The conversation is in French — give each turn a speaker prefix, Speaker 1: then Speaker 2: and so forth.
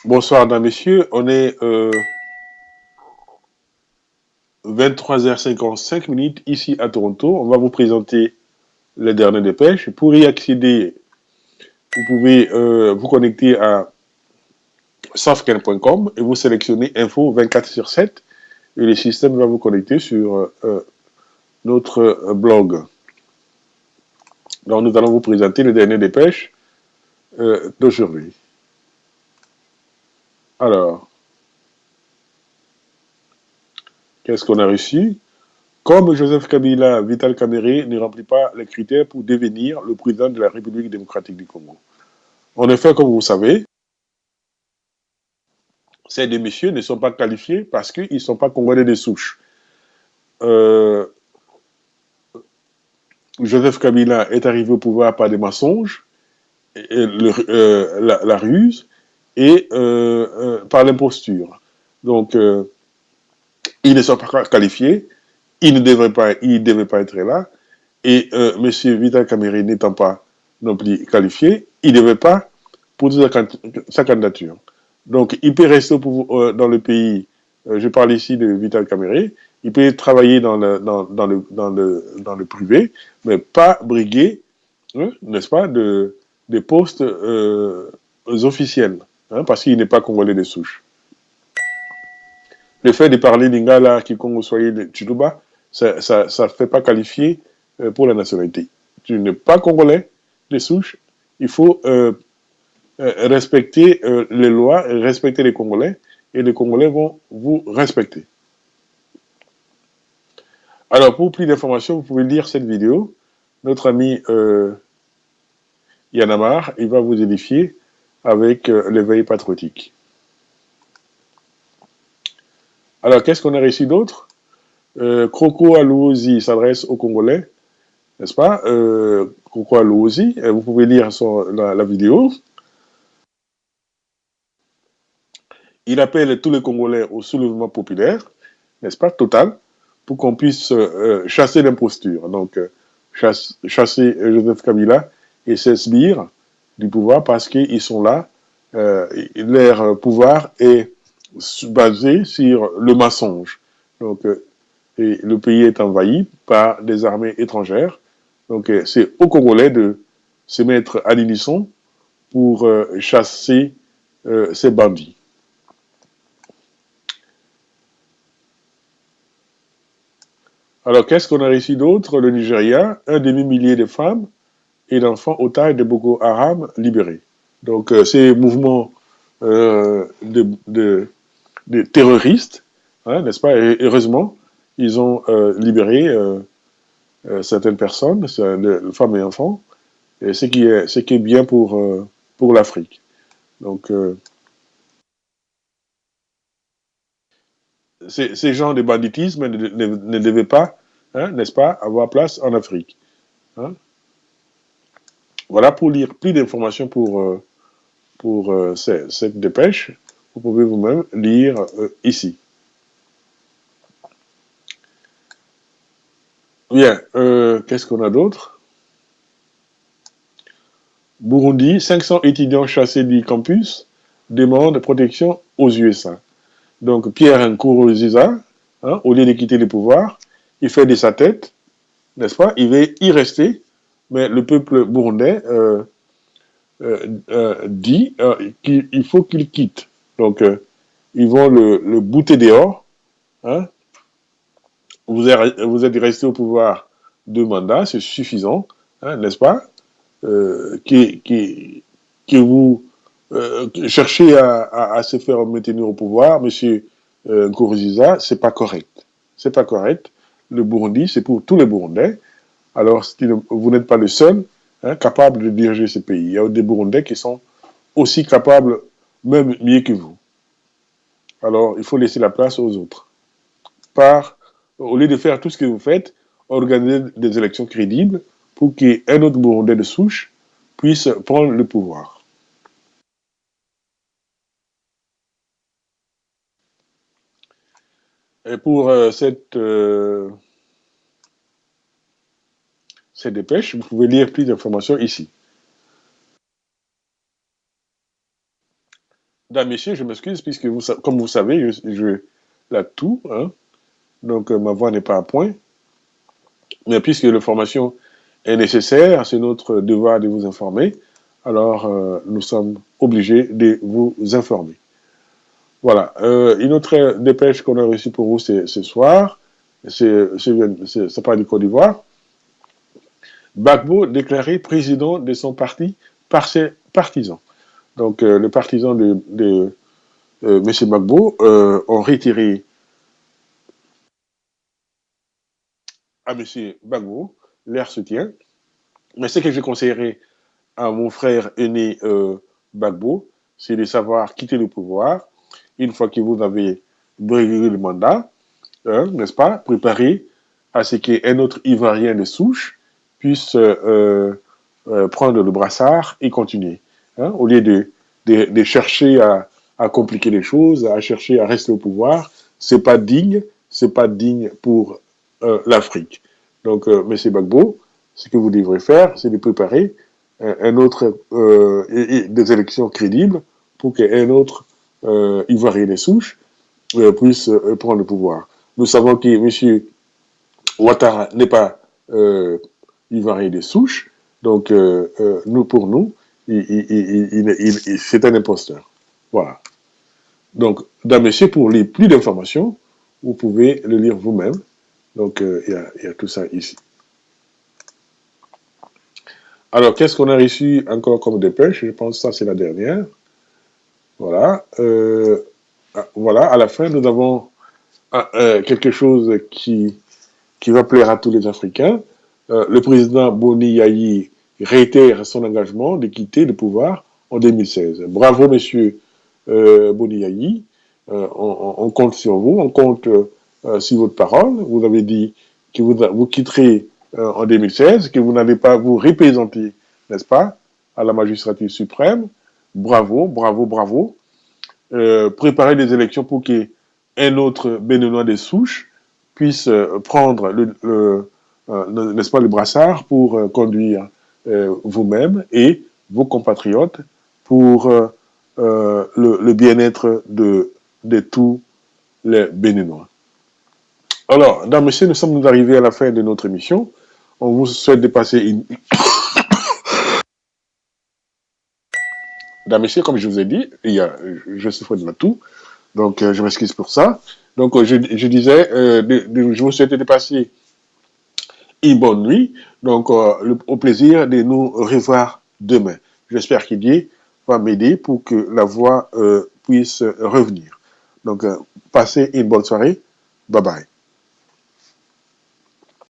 Speaker 1: Bonsoir, mesdames, messieurs. On est 23h55 ici à Toronto. On va vous présenter les dernières dépêches. Pour y accéder, vous pouvez vous connecter à safken.com et vous sélectionnez Info 24 sur 7 et le système va vous connecter sur notre blog. Donc nous allons vous présenter les dernières dépêches d'aujourd'hui. Alors, qu'est-ce qu'on a reçu? Comme Joseph Kabila, Vital Kamerhe ne remplit pas les critères pour devenir le président de la République démocratique du Congo. En effet, comme vous savez, ces deux messieurs ne sont pas qualifiés parce qu'ils ne sont pas congolais de souche. Euh, Joseph Kabila est arrivé au pouvoir par des mensonges, la ruse et par l'imposture. Donc, ils ne sont pas qualifiés, ils ne devaient pas être là. Et M. Vital Kamerhe n'étant pas non plus qualifié, il ne devait pas poser sa candidature. Donc, il peut rester dans le pays, je parle ici de Vital Kamerhe, il peut travailler dans le privé, mais pas briguer, hein, n'est-ce pas, des postes officiels, hein, parce qu'il n'est pas congolais de souche. Le fait de parler lingala, quiconque soyez de Chiluba, ça ne fait pas qualifier pour la nationalité. Tu n'es pas congolais de souche, il faut respecter les lois, respecter les Congolais, et les Congolais vont vous respecter. Alors, pour plus d'informations, vous pouvez lire cette vidéo. Notre ami Yanamar, il va vous édifier avec l'éveil patriotique. Alors, qu'est-ce qu'on a réussi d'autre? Kroko Alouozi s'adresse aux Congolais, n'est-ce pas? Kroko Alouozi, vous pouvez lire la vidéo. Il appelle tous les Congolais au soulèvement populaire, n'est-ce pas, total, pour qu'on puisse chasser l'imposture. Donc, chasser Joseph Kabila et ses sbires du pouvoir parce qu'ils sont là. Leur pouvoir est basé sur le mensonge. Donc, et le pays est envahi par des armées étrangères. Donc, c'est aux Congolais de se mettre à l'unisson pour chasser ces bandits. Alors, qu'est-ce qu'on a réussi d'autre? Le Nigeria, un demi-millier de femmes et d'enfants otages de Boko Haram libérés. Donc, ces mouvements de terroristes, hein, n'est-ce pas? Et heureusement, ils ont libéré certaines personnes, femmes et enfants, et ce qui est bien pour l'Afrique. Donc, ces genres de banditisme ne devaient pas, hein, n'est-ce pas, avoir place en Afrique. Hein? Voilà, pour lire plus d'informations pour cette dépêche, vous pouvez vous-même lire ici. Bien, qu'est-ce qu'on a d'autre? Burundi, 500 étudiants chassés du campus demandent protection aux USA. Donc Pierre Nkurunziza, hein, au lieu de quitter le pouvoir, il fait de sa tête, n'est-ce pas? Il va y rester, mais le peuple burundais dit qu'il faut qu'il quitte. Donc ils vont le bouter dehors. Hein? Vous êtes resté au pouvoir 2 mandats, c'est suffisant, hein, n'est-ce pas? Que vous cherchez à se faire maintenir au pouvoir, monsieur Nkurunziza, c'est pas correct. C'est pas correct. Le Burundi, c'est pour tous les Burundais. Alors, vous n'êtes pas le seul, hein, capable de diriger ce pays. Il y a des Burundais qui sont aussi capables, même mieux que vous. Alors, il faut laisser la place aux autres. Au lieu de faire tout ce que vous faites, organiser des élections crédibles pour qu'un autre Burundais de souche puisse prendre le pouvoir. Et pour cette dépêche, vous pouvez lire plus d'informations ici. messieurs, je m'excuse, puisque comme vous savez, je la tout, hein, donc ma voix n'est pas à point. Mais puisque l'information est nécessaire, c'est notre devoir de vous informer, alors nous sommes obligés de vous informer. Voilà. Une autre dépêche qu'on a reçue pour vous ce soir, ça parle du Côte d'Ivoire. Gbagbo déclaré président de son parti par ses partisans. Donc, les partisans de M. Gbagbo ont retiré à M. Gbagbo leur soutien. Mais ce que je conseillerais à mon frère aîné Gbagbo, c'est de savoir quitter le pouvoir une fois que vous avez brigué le mandat, hein, n'est-ce pas, préparer à ce qu'un autre Ivoirien de souche puisse prendre le brassard et continuer. Hein, au lieu de chercher à compliquer les choses, à chercher à rester au pouvoir, c'est pas digne pour l'Afrique. Donc, M. Gbagbo, ce que vous devrez faire, c'est de préparer un autre des élections crédibles pour qu'un autre Ivoirien des souches puisse prendre le pouvoir. Nous savons que M. Ouattara n'est pas Ivoirien des souches, donc pour nous, c'est un imposteur. Voilà. Donc, mesdames, messieurs, pour les plus d'informations, vous pouvez le lire vous-même. Donc, il y a tout ça ici. Alors, qu'est-ce qu'on a reçu encore comme dépêche? Je pense que ça, c'est la dernière. Voilà. Voilà, à la fin, nous avons quelque chose qui va plaire à tous les Africains. Le président Boni Yayi réitère son engagement de quitter le pouvoir en 2016. Bravo, monsieur Boni Yayi. On compte sur vous, on compte sur votre parole. Vous avez dit que vous quitterez en 2016, que vous n'allez pas vous représenter, n'est-ce pas, à la magistrature suprême. Bravo, bravo, bravo. Préparer des élections pour qu'un autre Béninois des souches puisse prendre n'est-ce pas, le brassard pour conduire vous-même et vos compatriotes pour le bien-être de tous les Béninois. Alors, mesdames, messieurs, nous sommes arrivés à la fin de notre émission. On vous souhaite de passer une... Mesdames, messieurs, comme je vous ai dit, je souffre de la toux, donc je m'excuse pour ça. Donc, je disais, je vous souhaite de passer une bonne nuit. Donc, au plaisir de nous revoir demain. J'espère qu'Idier va m'aider pour que la voix puisse revenir. Donc, passez une bonne soirée. Bye bye.